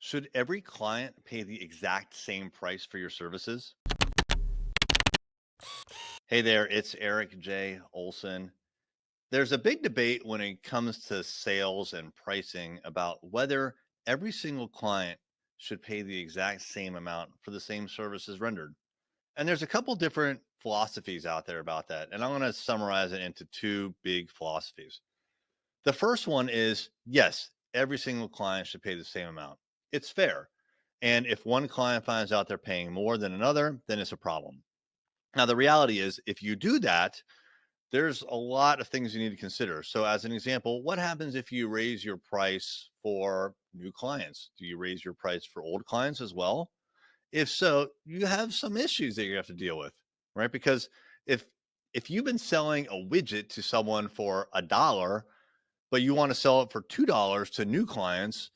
Should every client pay the exact same price for your services? Hey there, it's Eric J. Olson. There's a big debate when it comes to sales and pricing about whether every single client should pay the exact same amount for the same services rendered. And there's a couple different philosophies out there about that. And I'm going to summarize it into two big philosophies. The first one is yes, every single client should pay the same amount. It's fair. And if one client finds out they're paying more than another, then it's a problem. Now, the reality is, if you do that, there's a lot of things you need to consider. So, as an example, what happens if you raise your price for new clients? Do you raise your price for old clients as well? If so, you have some issues that you have to deal with, right? Because if if you've been selling a widget to someone for $1, but you want to sell it for $2 to new clients,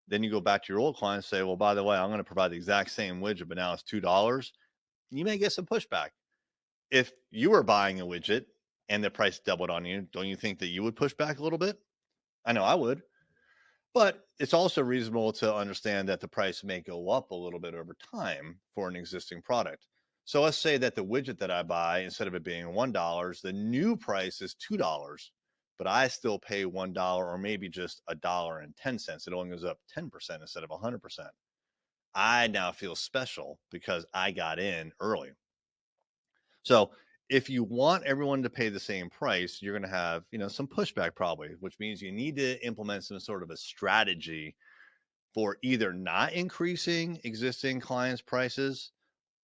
then you go back to your old clients and say, well, by the way, I'm going to provide the exact same widget, but now it's $2. You may get some pushback. If you were buying a widget and the price doubled on you, don't you think that you would push back a little bit? I know I would. But it's also reasonable to understand that the price may go up a little bit over time for an existing product. So let's say that the widget that I buy, instead of it being $1, the new price is $2, but I still pay $1 or maybe just $1.10. It only goes up 10% instead of 100%. I now feel special because I got in early. So if you want everyone to pay the same price, you're going to have, some pushback probably, which means you need to implement some sort of a strategy for either not increasing existing clients' prices,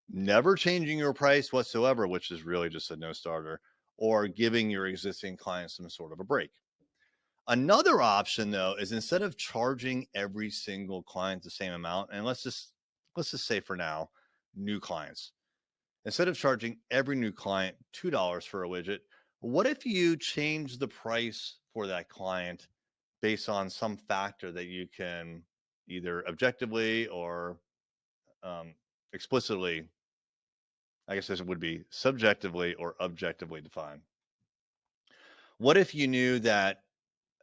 never changing your price whatsoever, which is really just a no starter, or giving your existing clients some sort of a break. Another option though is instead of charging every single client the same amount, and let's just say for now, new clients. Instead of charging every new client $2 for a widget, what if you change the price for that client based on some factor that you can either objectively or um, explicitly, I guess this would be subjectively or objectively defined? What if you knew that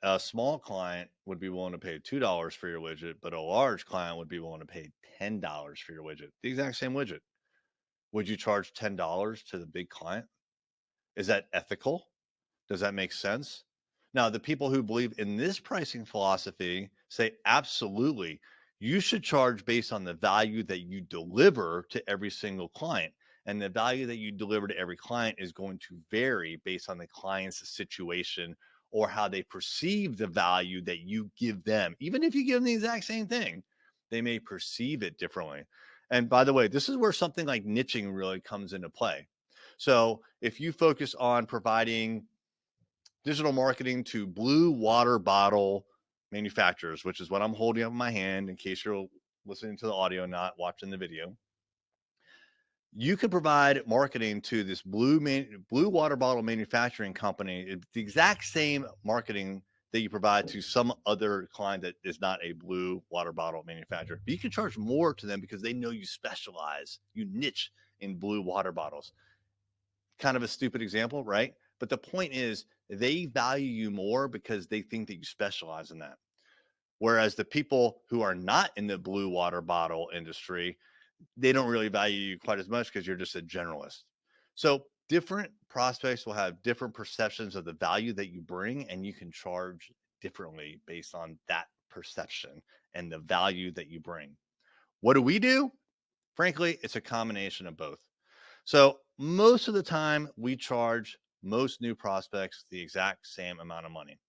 a small client would be willing to pay $2 for your widget, but a large client would be willing to pay $10 for your widget, the exact same widget? Would you charge $10 to the big client? Is that ethical? Does that make sense? Now, the people who believe in this pricing philosophy say absolutely, you should charge based on the value that you deliver to every single client. And the value that you deliver to every client is going to vary based on the client's situation or how they perceive the value that you give them. Even if you give them the exact same thing, they may perceive it differently. And by the way, this is where something like niching really comes into play. So if you focus on providing digital marketing to blue water bottle manufacturers, which is what I'm holding up in my hand in case you're listening to the audio, not watching the video. You can provide marketing to this blue water bottle manufacturing company. It's the exact same marketing that you provide to some other client that is not a blue water bottle manufacturer. But you can charge more to them because they know you specialize, you niche in blue water bottles. Kind of a stupid example, right? But the point is, they value you more because they think that you specialize in that. Whereas the people who are not in the blue water bottle industry, they don't really value you quite as much because you're just a generalist. So different prospects will have different perceptions of the value that you bring, and you can charge differently based on that perception and the value that you bring. What do we do? Frankly, it's a combination of both. So most of the time, we charge most new prospects the exact same amount of money.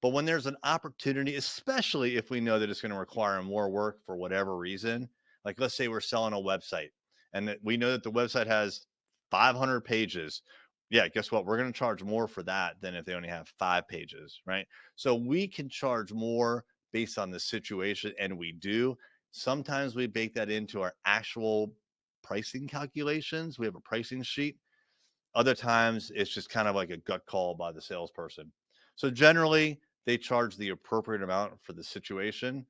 But when there's an opportunity, especially if we know that it's going to require more work for whatever reason, like let's say we're selling a website and that we know that the website has 500 pages. Yeah, guess what? We're going to charge more for that than if they only have 5 pages, right? So we can charge more based on the situation, and we do. Sometimes we bake that into our actual pricing calculations. We have a pricing sheet. Other times it's just kind of like a gut call by the salesperson. So generally, they charge the appropriate amount for the situation.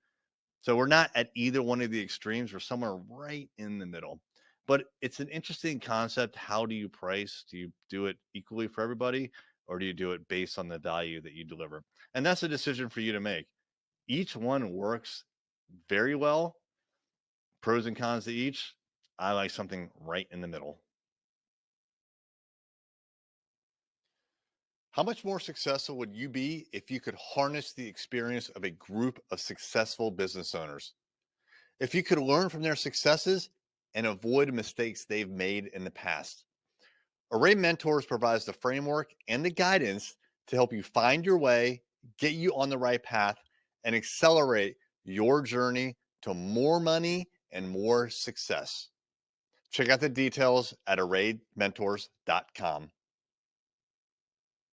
So we're not at either one of the extremes. We're somewhere right in the middle. But it's an interesting concept. How do you price? Do you do it equally for everybody, or do you do it based on the value that you deliver? And that's a decision for you to make. Each one works very well. Pros and cons to each. I like something right in the middle. How much more successful would you be if you could harness the experience of a group of successful business owners? If you could learn from their successes and avoid mistakes they've made in the past? Array Mentors provides the framework and the guidance to help you find your way, get you on the right path, and accelerate your journey to more money and more success. Check out the details at arraymentors.com.